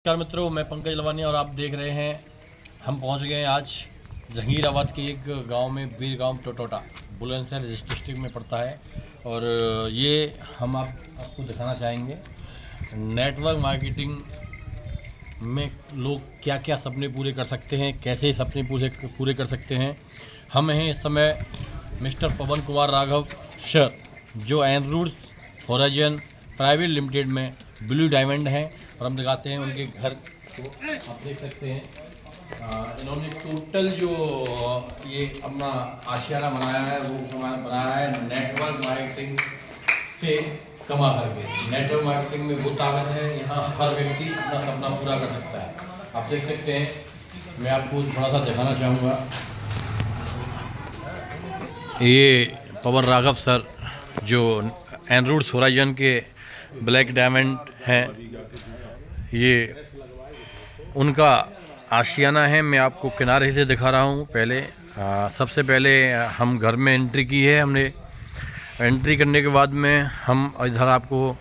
नमस्कार मित्रों, मैं पंकज लवानी और आप देख रहे हैं। हम पहुंच गए हैं आज जहांगीराबाद के एक गांव में, बीर गांव टोटोटा बुलंदशहर डिस्ट्रिक्ट में पड़ता है। और ये हम आपको दिखाना चाहेंगे नेटवर्क मार्केटिंग में लोग क्या क्या सपने पूरे कर सकते हैं, कैसे सपने पूरे कर सकते हैं। हम हैं इस समय मिस्टर पवन कुमार राघव सर, जो एनरूट्स होराइजन प्राइवेट लिमिटेड में ब्लू डायमंड हैं। और हम दिखाते हैं उनके घर को, आप देख सकते हैं। इन्होंने टोटल जो ये अपना आशियाना बनाया है वो बनाया है नेटवर्क मार्केटिंग से कमा करके। नेटवर्क मार्केटिंग में वो ताकत है, यहाँ हर व्यक्ति अपना सपना पूरा कर सकता है। आप देख सकते हैं, मैं आपको थोड़ा सा दिखाना चाहूँगा। ये पवन राघव सर जो एनरूट्स होराइजन के ब्लैक डायमंड हैं, ये उनका आशियाना है। मैं आपको किनारे से दिखा रहा हूँ। पहले सबसे पहले हम घर में एंट्री की है हमने। एंट्री करने के बाद में हम इधर आपको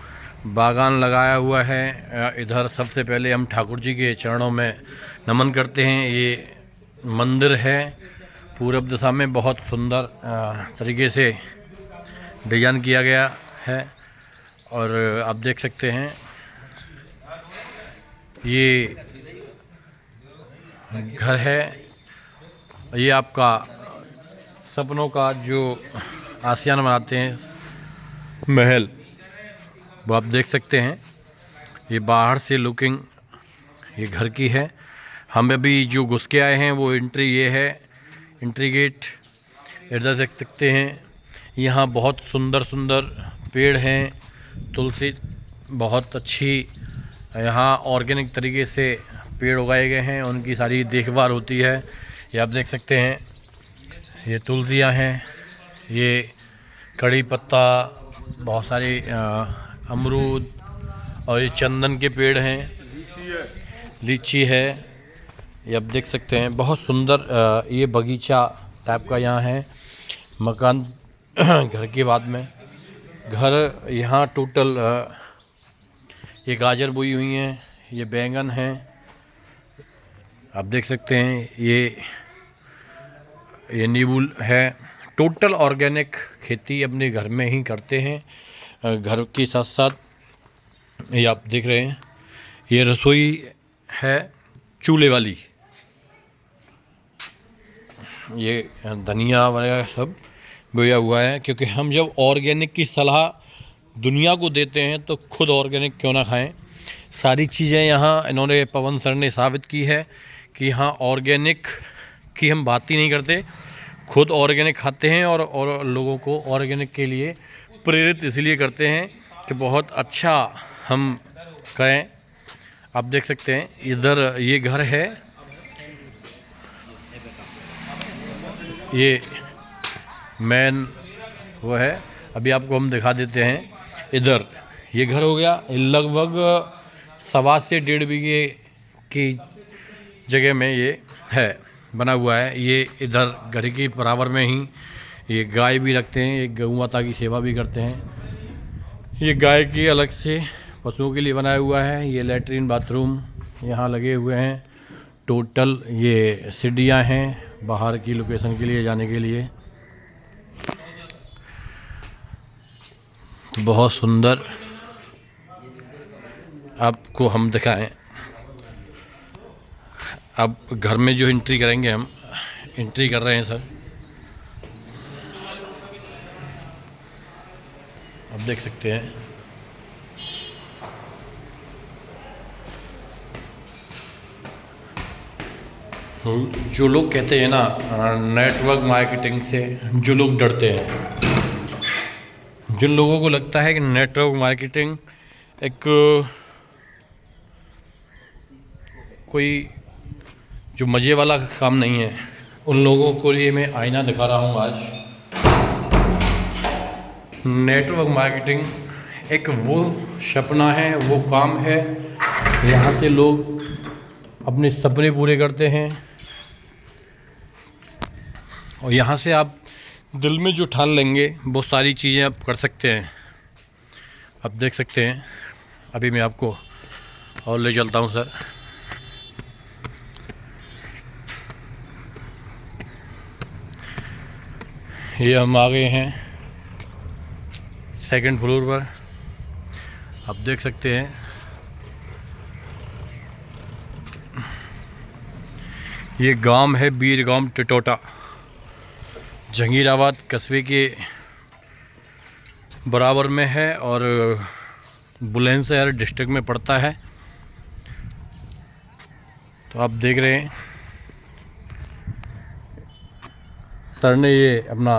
बागान लगाया हुआ है। इधर सबसे पहले हम ठाकुर जी के चरणों में नमन करते हैं। ये मंदिर है पूरब दिशा में, बहुत सुंदर तरीके से डिजाइन किया गया है। और आप देख सकते हैं ये घर है, ये आपका सपनों का जो आशियाना बनाते हैं महल, वो आप देख सकते हैं। ये बाहर से लुकिंग ये घर की है। हम अभी जो घुस के आए हैं वो एंट्री ये है, एंट्री गेट इधर देख सकते हैं। यहाँ बहुत सुंदर सुंदर पेड़ हैं, तुलसी बहुत अच्छी यहाँ ऑर्गेनिक तरीके से पेड़ उगाए गए हैं, उनकी सारी देखभाल होती है। ये आप देख सकते हैं, ये तुलसियाँ हैं, ये कड़ी पत्ता, बहुत सारे अमरूद, और ये चंदन के पेड़ हैं, लीची है। ये आप देख सकते हैं, बहुत सुंदर ये बगीचा टाइप का यहाँ है। मकान घर के बाद में घर, यहाँ टोटल ये गाजर बोई हुई हैं, ये बैंगन हैं, आप देख सकते हैं। ये नींबू है। टोटल ऑर्गेनिक खेती अपने घर में ही करते हैं। घर के साथ साथ ये आप देख रहे हैं, ये रसोई है चूल्हे वाली। ये धनिया वगैरह सब बोया हुआ है, क्योंकि हम जब ऑर्गेनिक की सलाह दुनिया को देते हैं तो खुद ऑर्गेनिक क्यों ना खाएं। सारी चीज़ें यहाँ इन्होंने, पवन सर ने साबित की है कि यहाँ ऑर्गेनिक की हम बात ही नहीं करते, खुद ऑर्गेनिक खाते हैं। और लोगों को ऑर्गेनिक के लिए प्रेरित इसलिए करते हैं कि बहुत अच्छा हम करें। आप देख सकते हैं इधर ये घर है, ये मेन वो है। अभी आपको हम दिखा देते हैं। इधर ये घर हो गया, लगभग 1.25 से 1.5 बीघे की जगह में ये है, बना हुआ है। ये इधर घर के बराबर में ही ये गाय भी रखते हैं, ये गौ माता की सेवा भी करते हैं। ये गाय की अलग से पशुओं के लिए बनाया हुआ है। ये लेटरिन बाथरूम यहाँ लगे हुए हैं। टोटल ये सीढ़ियाँ हैं बाहर की लोकेशन के लिए जाने के लिए। तो बहुत सुंदर आपको हम दिखाएं। अब घर में जो एंट्री करेंगे, हम एंट्री कर रहे हैं सर। आप देख सकते हैं, जो लोग कहते हैं ना नेटवर्क मार्केटिंग से जो लोग डरते हैं, जिन लोगों को लगता है कि नेटवर्क मार्केटिंग एक कोई जो मज़े वाला काम नहीं है, उन लोगों को लिए मैं आईना दिखा रहा हूँ आज। नेटवर्क मार्केटिंग एक वो सपना है, वो काम है, यहाँ से लोग अपने सपने पूरे करते हैं। और यहाँ से आप दिल में जो ठान लेंगे वो सारी चीज़ें आप कर सकते हैं। आप देख सकते हैं, अभी मैं आपको और ले चलता हूँ सर। ये हम आ गए हैं सेकंड फ्लोर पर, आप देख सकते हैं। ये गांव है बीरगांव टिटोटा, जहांगीराबाद कस्बे के बराबर में है और बुलंदशहर डिस्ट्रिक्ट में पड़ता है। तो आप देख रहे हैं सर ने ये अपना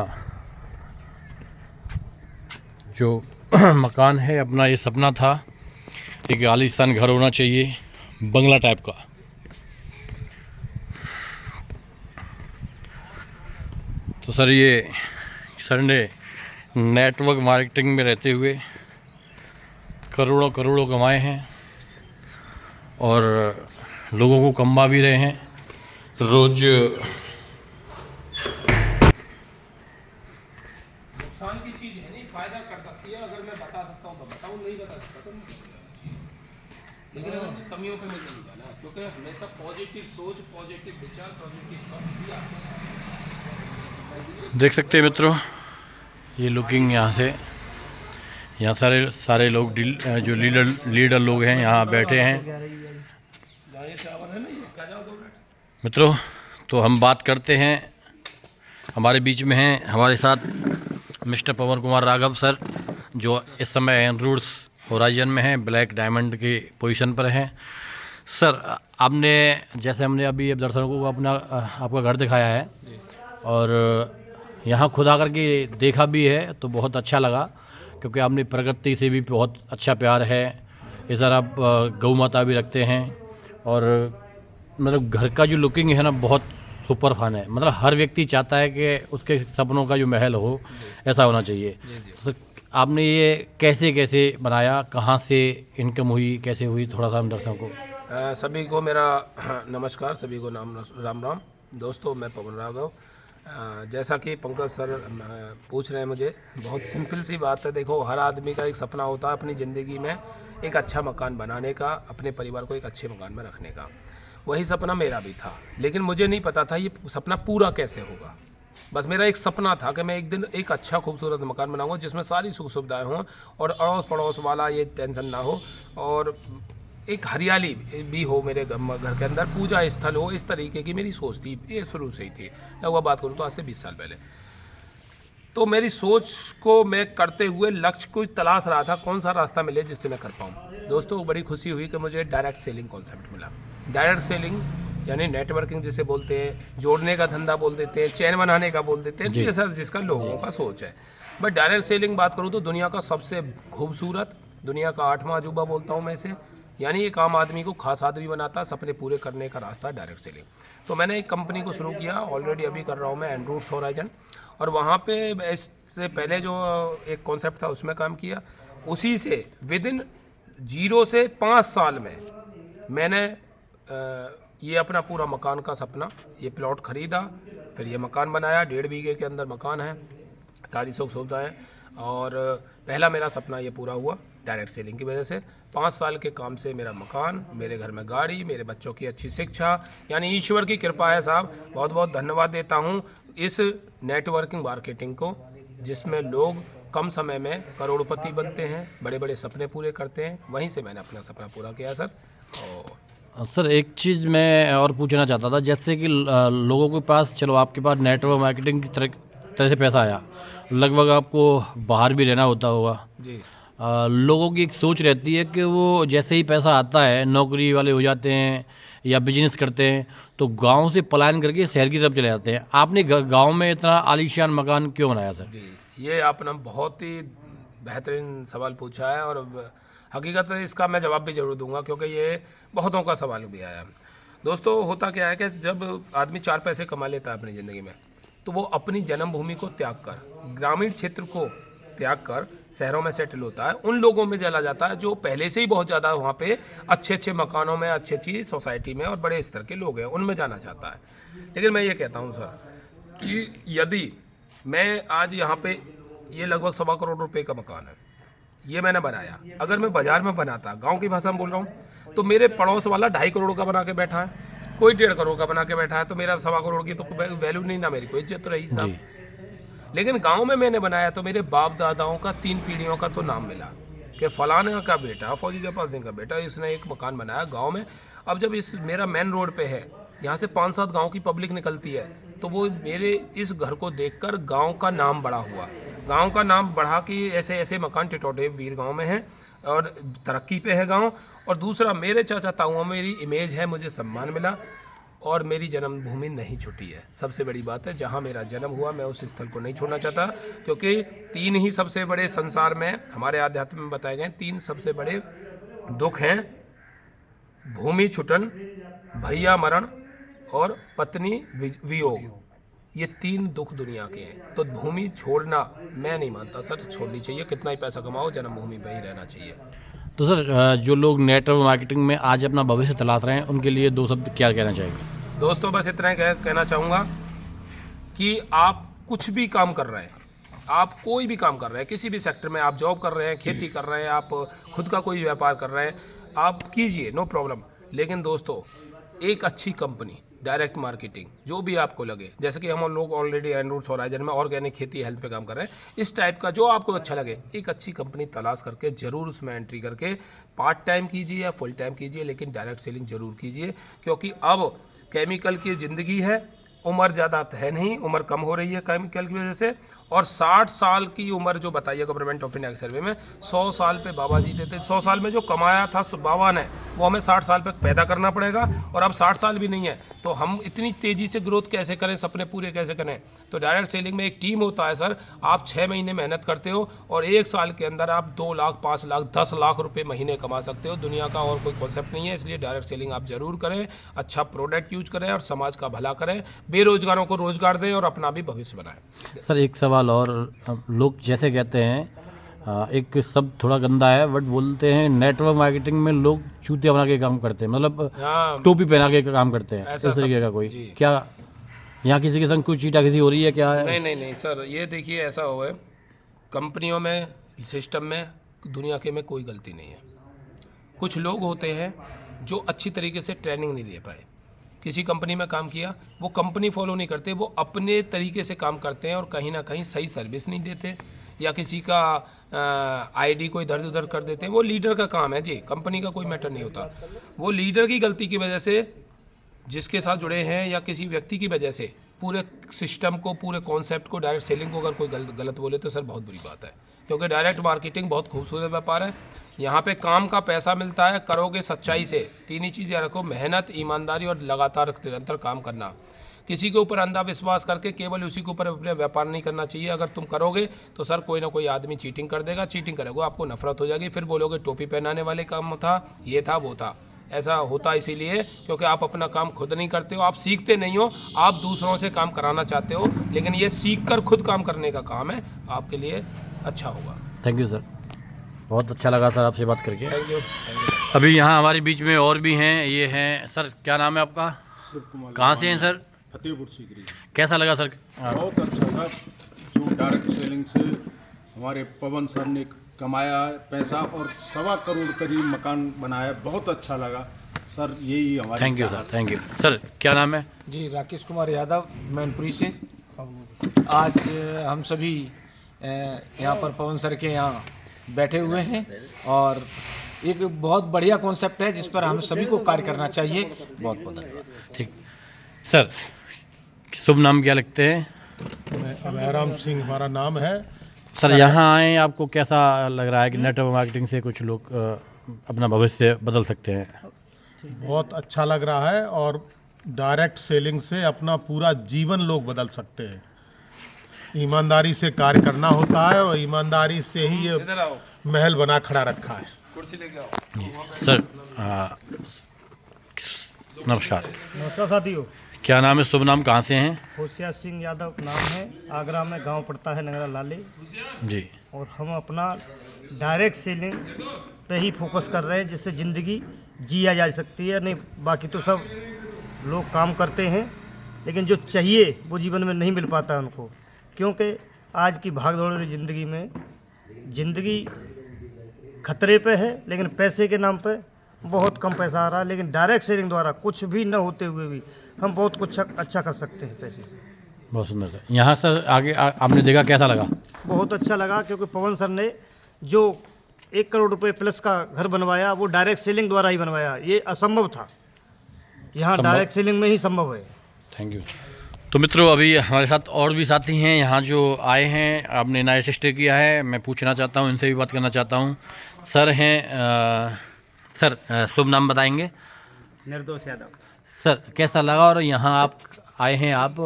जो मकान है, अपना ये सपना था एक आलीशान घर होना चाहिए, बंगला टाइप का। तो सर ये सर ने नेटवर्क मार्केटिंग में रहते हुए करोड़ों करोड़ों कमाए हैं और लोगों को कमा भी रहे हैं। रोज नुकसान की चीज़ है नहीं, फायदा कर सकती है। अगर मैं बता सकता हूँ तो बताऊँ, नहीं बता सकता तो नहीं बताऊँ। लेकिन अगर कमियों पे मुझे नहीं जाना, क्योंकि हमेशा पॉजिटिव सोच, पॉजिटिव विचार, पॉजिटिव सब भी आते हैं। देख सकते हैं मित्रों, ये लुकिंग यहाँ से, यहाँ सारे लोग जो लीडर लोग हैं यहाँ बैठे हैं मित्रों। तो हम बात करते हैं, हमारे बीच में हैं हमारे साथ मिस्टर पवन कुमार राघव सर, जो इस समय एनरूट्स होराइजन में हैं, ब्लैक डायमंड की पोजीशन पर हैं। सर आपने, जैसे हमने अभी अब दर्शकों को आपका घर दिखाया है और यहाँ खुद आकर के देखा भी है तो बहुत अच्छा लगा, क्योंकि आपने प्रकृति से भी बहुत अच्छा प्यार है। इस तरह आप गौ माता भी रखते हैं और मतलब घर का जो लुकिंग है ना बहुत सुपर फन है। मतलब हर व्यक्ति चाहता है कि उसके सपनों का जो महल हो ऐसा होना चाहिए। तो आपने ये कैसे कैसे बनाया, कहाँ से इनकम हुई, कैसे हुई, थोड़ा सा हम दर्शकों को। सभी को मेरा नमस्कार, सभी को राम राम। दोस्तों मैं पवन राघव। जैसा कि पंकज सर पूछ रहे हैं मुझे, बहुत सिंपल सी बात है। देखो, हर आदमी का एक सपना होता है अपनी ज़िंदगी में एक अच्छा मकान बनाने का, अपने परिवार को एक अच्छे मकान में रखने का। वही सपना मेरा भी था, लेकिन मुझे नहीं पता था ये सपना पूरा कैसे होगा। बस मेरा एक सपना था कि मैं एक दिन एक अच्छा खूबसूरत मकान बनाऊंगा जिसमें सारी सुख सुविधाएँ हों और अड़ोस पड़ोस वाला ये टेंशन ना हो, और एक हरियाली भी हो मेरे घर के अंदर, पूजा स्थल हो। इस तरीके की मेरी सोच थी, ये शुरू से ही थी। लगभग बात करूँ तो आज से 20 साल पहले। तो मेरी सोच को मैं करते हुए लक्ष्य को तलाश रहा था, कौन सा रास्ता मिले जिससे मैं कर पाऊँ। दोस्तों बड़ी खुशी हुई कि मुझे डायरेक्ट सेलिंग कॉन्सेप्ट मिला। डायरेक्ट सेलिंग यानी नेटवर्किंग जिसे बोलते हैं, जोड़ने का धंधा बोल देते हैं, चैन बनाने का बोल देते हैं, ये सर जिसका लोगों का सोच है। बट डायरेक्ट सेलिंग बात करूँ तो दुनिया का सबसे खूबसूरत, दुनिया का 8वां अजूबा बोलता हूँ मैं इसे। यानी एक आम आदमी को खास आदमी बनाता, सपने पूरे करने का रास्ता डायरेक्ट सेलिंग। तो मैंने एक कंपनी को शुरू किया, ऑलरेडी अभी कर रहा हूँ मैं, एनरूट्स होराइजन। और वहाँ पे इससे पहले जो एक कॉन्सेप्ट था उसमें काम किया। उसी से विद इन 0 से 5 साल में मैंने ये अपना पूरा मकान का सपना, ये प्लॉट ख़रीदा, फिर ये मकान बनाया। 1.5 बीघे के अंदर मकान है, सारी सुख सुविधाएँ। और पहला मेरा सपना ये पूरा हुआ डायरेक्ट सेलिंग की वजह से। 5 साल के काम से मेरा मकान, मेरे घर में गाड़ी, मेरे बच्चों की अच्छी शिक्षा, यानी ईश्वर की कृपा है साहब। बहुत बहुत धन्यवाद देता हूँ इस नेटवर्किंग मार्केटिंग को, जिसमें लोग कम समय में करोड़पति बनते हैं, बड़े बड़े सपने पूरे करते हैं। वहीं से मैंने अपना सपना पूरा किया सर। और सर एक चीज़ मैं और पूछना चाहता था, जैसे कि लोगों के पास, चलो आपके पास नेटवर्क मार्केटिंग की तरह से पैसा आया, लगभग आपको बाहर भी रहना होता होगा जी। लोगों की एक सोच रहती है कि वो जैसे ही पैसा आता है नौकरी वाले हो जाते हैं या बिजनेस करते हैं, तो गांव से पलायन करके शहर की तरफ चले जाते हैं। आपने गांव में इतना आलीशान मकान क्यों बनाया सर? जी, ये आपने बहुत ही बेहतरीन सवाल पूछा है, और हकीकत इसका मैं जवाब भी ज़रूर दूंगा, क्योंकि ये बहुतों का सवाल भी आया। दोस्तों होता क्या है कि जब आदमी 4 पैसे कमा लेता है अपनी ज़िंदगी में, तो वो अपनी जन्मभूमि को त्याग कर, ग्रामीण क्षेत्र को त्याग कर शहरों में सेटल होता है। उन लोगों में चला जाता है जो पहले से ही बहुत ज़्यादा वहाँ पे अच्छे अच्छे मकानों में, अच्छी अच्छी सोसाइटी में और बड़े स्तर के लोग हैं, उनमें जाना चाहता है। लेकिन मैं ये कहता हूँ सर कि यदि मैं आज यहाँ पे, ये लगभग 1.25 करोड़ रुपए का मकान है, ये मैंने बनाया, अगर मैं बाज़ार में बनाता, गांव की भाषा में बोल रहा हूँ, तो मेरे पड़ोस वाला 2.5 करोड़ का बना के बैठा है, कोई 1.5 करोड़ का बना के बैठा है, तो मेरा 1.25 करोड़ की तो वैल्यू नहीं, ना मेरी कोई इज्जत रही जी। साहब। लेकिन गांव में मैंने बनाया तो मेरे बाप दादाओं का 3 पीढ़ियों का तो नाम मिला कि फलाने का बेटा, फौजी जयपाल सिंह का बेटा, इसने एक मकान बनाया गांव में। अब जब इस मेरा मेन रोड पे है, यहाँ से 5-7 गांव की पब्लिक निकलती है, तो वो मेरे इस घर को देखकर गांव का नाम बढ़ा हुआ, गांव का नाम बढ़ा कि ऐसे ऐसे मकान टिटौटे वीर गांव में हैं और तरक्की पे है गांव। और दूसरा, मेरे चाचा ताऊओं में मेरी इमेज है, मुझे सम्मान मिला और मेरी जन्मभूमि नहीं छूटी है। सबसे बड़ी बात है, जहाँ मेरा जन्म हुआ मैं उस स्थल को नहीं छोड़ना चाहता, क्योंकि 3 ही सबसे बड़े संसार में हमारे आध्यात्म में बताए गए 3 सबसे बड़े दुख हैं, भूमि छुटन, भैया मरण और पत्नी वियोग। ये 3 दुख दुनिया के हैं। तो भूमि छोड़ना मैं नहीं मानता सर, छोड़नी चाहिए, कितना ही पैसा कमाओ, जन्मभूमि पे ही रहना चाहिए। तो सर जो लोग नेटवर्क मार्केटिंग में आज अपना भविष्य तलाश रहे हैं, उनके लिए 2 शब्द क्या कहना चाहेंगे? दोस्तों बस इतना ही कहना चाहूँगा कि आप कुछ भी काम कर रहे हैं, आप कोई भी काम कर रहे हैं, किसी भी सेक्टर में आप जॉब कर रहे हैं, खेती कर रहे हैं, आप खुद का कोई व्यापार कर रहे हैं, आप कीजिए, नो प्रॉब्लम। लेकिन दोस्तों, एक अच्छी कंपनी, डायरेक्ट मार्केटिंग, जो भी आपको लगे, जैसे कि हम लोग ऑलरेडी एनरूट्स होराइजन में ऑर्गेनिक खेती हेल्थ पे काम कर रहे हैं, इस टाइप का जो आपको अच्छा लगे, एक अच्छी कंपनी तलाश करके ज़रूर उसमें एंट्री करके पार्ट टाइम कीजिए या फुल टाइम कीजिए, लेकिन डायरेक्ट सेलिंग ज़रूर कीजिए। क्योंकि अब केमिकल की ज़िंदगी है, उम्र ज़्यादा है नहीं, उम्र कम हो रही है केमिकल की वजह से। और 60 साल की उम्र जो बताई है गवर्नमेंट ऑफ इंडिया के सर्वे में, 100 साल पे बाबा जी देते, 100 साल में जो कमाया था बाबा ने, वो हमें 60 साल पे पैदा करना पड़ेगा। और अब 60 साल भी नहीं है, तो हम इतनी तेज़ी से ग्रोथ कैसे करें, सपने पूरे कैसे करें? तो डायरेक्ट सेलिंग में एक टीम होता है सर, आप 6 महीने मेहनत करते हो और 1 साल के अंदर आप 2 लाख, 5 लाख, 10 लाख रुपए महीने कमा सकते हो। दुनिया का और कोई कॉन्सेप्ट नहीं है, इसलिए डायरेक्ट सेलिंग आप जरूर करें, अच्छा प्रोडक्ट यूज करें और समाज का भला करें, बेरोजगारों को रोजगार दें और अपना भी भविष्य बनाएं। सर एक सवाल और, लोग जैसे कहते हैं, एक शब्द थोड़ा गंदा है बट बोलते हैं नेटवर्क मार्केटिंग में लोग चूतिया बना के काम करते हैं, मतलब हाँ, टोपी पहना के काम करते हैं, ऐसा इस तरीके का कोई जी। क्या यहाँ किसी के संग कुछ चीटाखिसी हो रही है क्या है? नहीं सर, ये देखिए ऐसा हुआ है, कंपनियों में, सिस्टम में, दुनिया के में कोई गलती नहीं है। कुछ लोग होते हैं जो अच्छी तरीके से ट्रेनिंग नहीं दे पाए, किसी कंपनी में काम किया, वो कंपनी फॉलो नहीं करते, वो अपने तरीके से काम करते हैं और कहीं ना कहीं सही सर्विस नहीं देते, या किसी का आईडी को इधर उधर कर देते हैं। वो लीडर का काम है जी, कंपनी का कोई मैटर नहीं होता। वो लीडर की गलती की वजह से, जिसके साथ जुड़े हैं, या किसी व्यक्ति की वजह से पूरे सिस्टम को, पूरे कॉन्सेप्ट को, डायरेक्ट सेलिंग को अगर कोई गलत बोले तो सर बहुत बुरी बात है। क्योंकि डायरेक्ट मार्केटिंग बहुत खूबसूरत व्यापार है, यहाँ पे काम का पैसा मिलता है, करोगे सच्चाई से। 3 ही चीज़ याद रखो, मेहनत, ईमानदारी और लगातार निरंतर काम करना। किसी के ऊपर अंधा विश्वास करके केवल उसी के ऊपर अपने व्यापार नहीं करना चाहिए। अगर तुम करोगे तो सर कोई ना कोई आदमी चीटिंग कर देगा, चीटिंग करेगा, आपको नफरत हो जाएगी, फिर बोलोगे टोपी पहनाने वाले काम था, ये था, वो था। ऐसा होता इसीलिए क्योंकि आप अपना काम खुद नहीं करते हो, आप सीखते नहीं हो, आप दूसरों से काम कराना चाहते हो, लेकिन ये सीख कर खुद काम करने का काम है, आपके लिए अच्छा होगा। थैंक यू सर, बहुत अच्छा लगा सर आपसे बात करके। Thank you. अभी यहाँ हमारे बीच में और भी हैं, ये हैं सर, क्या नाम है आपका? कहाँ से हैं सर? फतेहपुर सीकरी। कैसा लगा सर? बहुत अच्छा था, जो डायरेक्ट सेलिंग से हमारे पवन सर ने कमाया है पैसा और 1.25 करोड़ करीब मकान बनाया, बहुत अच्छा लगा सर, यही हमारी। Thank you sir, thank you sir. क्या नाम है? जी, राकेश कुमार यादव, मैनपुरी से। आज हम सभी यहाँ पर पवन सर के यहाँ बैठे हुए हैं और एक बहुत बढ़िया कॉन्सेप्ट है जिस पर हम सभी को कार्य करना चाहिए। बहुत बहुत धन्यवाद। ठीक सर, शुभ नाम क्या लगते हैं? अभयराम सिंह हमारा नाम है। सर यहाँ आए, आपको कैसा लग रहा है कि नेटवर्क मार्केटिंग से कुछ लोग अपना भविष्य बदल सकते हैं? बहुत अच्छा लग रहा है और डायरेक्ट सेलिंग से अपना पूरा जीवन लोग बदल सकते हैं। ईमानदारी से कार्य करना होता है और ईमानदारी से ही ये इधर आओ, महल बना खड़ा रखा है। कुर्सी लेके आओ। सर नमस्कार, नमस्कार साथियों, क्या नाम है, शुभ नाम, कहाँ से हैं? होशियार सिंह यादव नाम है, आगरा में गांव पड़ता है नगरा लाले। जी, और हम अपना डायरेक्ट सेलिंग पे ही फोकस कर रहे हैं जिससे ज़िंदगी जिया जा सकती है। नहीं, बाकी तो सब लोग काम करते हैं लेकिन जो चाहिए वो जीवन में नहीं मिल पाता है उनको, क्योंकि आज की भाग दौड़ वाली ज़िंदगी में ज़िंदगी खतरे पे है, लेकिन पैसे के नाम पे बहुत कम पैसा आ रहा है, लेकिन डायरेक्ट सेलिंग द्वारा कुछ भी न होते हुए भी हम बहुत कुछ अच्छा कर सकते हैं पैसे से। बहुत सुंदर सर। यहाँ सर आगे आपने देखा, कैसा लगा? बहुत अच्छा लगा, क्योंकि पवन सर ने जो 1 करोड़ रुपए प्लस का घर बनवाया वो डायरेक्ट सेलिंग द्वारा ही बनवाया। ये असंभव था, यहाँ डायरेक्ट सेलिंग में ही संभव है। Thank you. तो मित्रों, अभी हमारे साथ और भी साथी हैं यहाँ जो आए हैं, आपने नाइट स्टे किया है। मैं पूछना चाहता हूँ, इनसे भी बात करना चाहता हूँ। सर हैं सर, शुभ नाम बताएंगे? निर्दोष यादव। सर कैसा लगा, और यहाँ आप आए हैं आप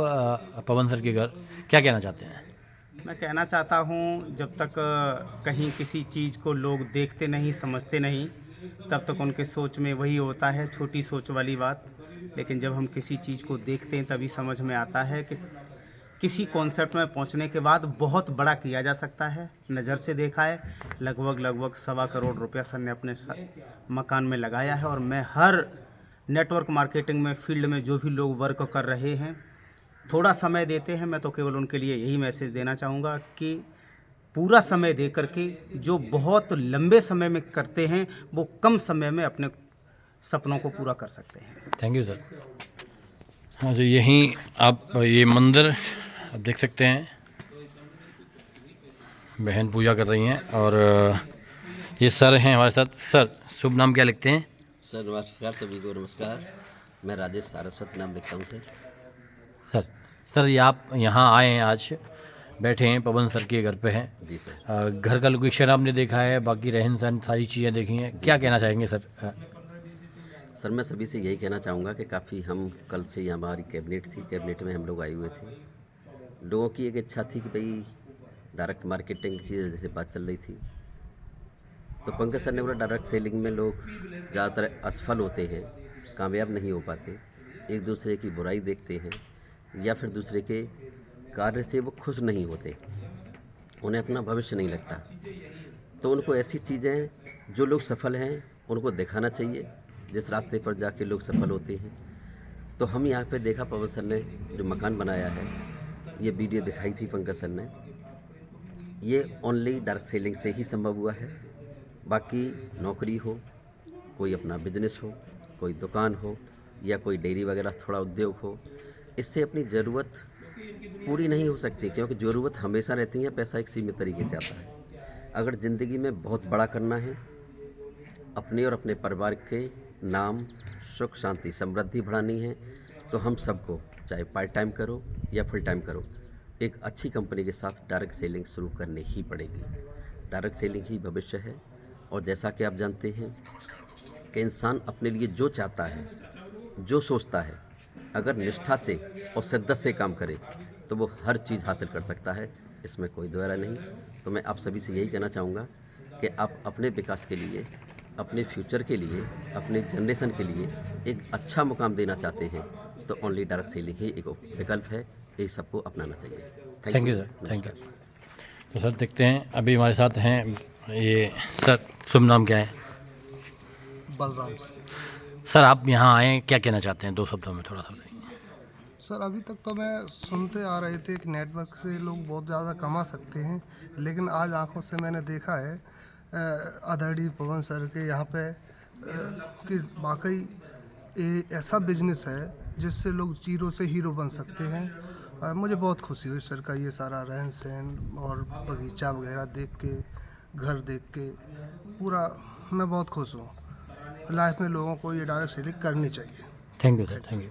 पवन सर के घर, क्या कहना चाहते हैं? मैं कहना चाहता हूँ, जब तक कहीं किसी चीज़ को लोग देखते नहीं, समझते नहीं, तब तक उनके सोच में वही होता है, छोटी सोच वाली बात। लेकिन जब हम किसी चीज़ को देखते हैं तभी समझ में आता है कि किसी कॉन्सेप्ट में पहुंचने के बाद बहुत बड़ा किया जा सकता है। नज़र से देखा है, लगभग 1.25 करोड़ रुपया सर ने अपने मकान में लगाया है। और मैं हर नेटवर्क मार्केटिंग में, फील्ड में जो भी लोग वर्क कर रहे हैं, थोड़ा समय देते हैं, मैं तो केवल उनके लिए यही मैसेज देना चाहूँगा कि पूरा समय दे करके जो बहुत लंबे समय में करते हैं वो कम समय में अपने सपनों को पूरा कर सकते हैं। Thank you sir. हाँ जी, यहीं आप ये मंदिर आप देख सकते हैं, बहन पूजा कर रही हैं, और ये सर हैं हमारे साथ। सर शुभ नाम क्या लिखते हैं? सर नमस्कार, सभी को नमस्कार। मैं राजेश सारस्वत नाम लिखता हूँ सर। सर ये आप यहाँ आए हैं, आज बैठे हैं, पवन सर के घर पे हैं। जी सर। घर का लोकेशन आपने देखा है, बाकी रहन सहन सारी चीज़ें देखी हैं, क्या कहना चाहेंगे सर? सर मैं सभी से यही कहना चाहूँगा कि काफ़ी हम कल से ही हमारी कैबिनेट थी, कैबिनेट में हम लोग आए हुए थे। लोगों की एक इच्छा थी कि भाई डायरेक्ट मार्केटिंग की जैसे बात चल रही थी, तो पंकज सर ने बोला डायरेक्ट सेलिंग में लोग ज़्यादातर असफल होते हैं, कामयाब नहीं हो पाते, एक दूसरे की बुराई देखते हैं या फिर दूसरे के कार्य से वो खुश नहीं होते, उन्हें अपना भविष्य नहीं लगता। तो उनको ऐसी चीज़ें जो लोग सफल हैं उनको दिखाना चाहिए, जिस रास्ते पर जाके लोग सफल होते हैं। तो हम यहाँ पे देखा, पवन सर ने जो मकान बनाया है, ये वीडियो दिखाई थी पंकज सर ने, ये ओनली डायरेक्ट सेलिंग से ही संभव हुआ है। बाकी नौकरी हो, कोई अपना बिजनेस हो, कोई दुकान हो या कोई डेयरी वगैरह थोड़ा उद्योग हो, इससे अपनी ज़रूरत पूरी नहीं हो सकती, क्योंकि ज़रूरत हमेशा रहती है, पैसा एक सीमित तरीके से आता है। अगर ज़िंदगी में बहुत बड़ा करना है, अपने और अपने परिवार के नाम, सुख, शांति, समृद्धि बढ़ानी है, तो हम सबको चाहे पार्ट टाइम करो या फुल टाइम करो, एक अच्छी कंपनी के साथ डायरेक्ट सेलिंग शुरू करनी ही पड़ेगी। डायरेक्ट सेलिंग ही भविष्य है। और जैसा कि आप जानते हैं कि इंसान अपने लिए जो चाहता है, जो सोचता है, अगर निष्ठा से और शिद्दत से काम करे तो वो हर चीज़ हासिल कर सकता है, इसमें कोई दो राय नहीं। तो मैं आप सभी से यही कहना चाहूँगा कि आप अपने विकास के लिए, अपने फ्यूचर के लिए, अपने जनरेशन के लिए एक अच्छा मुकाम देना चाहते हैं तो ओनली डायरेक्ट सेलिंग ही एक विकल्प है, ये सबको अपनाना चाहिए। Thank you sir, thank you. तो सर देखते हैं, अभी हमारे साथ हैं ये सर, शुभ नाम क्या है? बलराम सर आप यहाँ आए, क्या कहना चाहते हैं 2 शब्दों में, थोड़ा सा बताइए। सर, अभी तक तो मैं सुनते आ रहे थे कि नेटवर्क से लोग बहुत ज़्यादा कमा सकते हैं, लेकिन आज आंखों से मैंने देखा है आदरणीय पवन सर के यहाँ पे कि वाकई ऐसा बिजनेस है जिससे लोग जीरो से हीरो बन सकते हैं। मुझे बहुत खुशी हुई सर का ये सारा रहन सहन और बगीचा वगैरह देख के, घर देख के, पूरा मैं बहुत खुश हूँ। लाइफ में लोगों को ये डायरेक्ट सेलिंग करनी चाहिए। Thank you sir, thank you.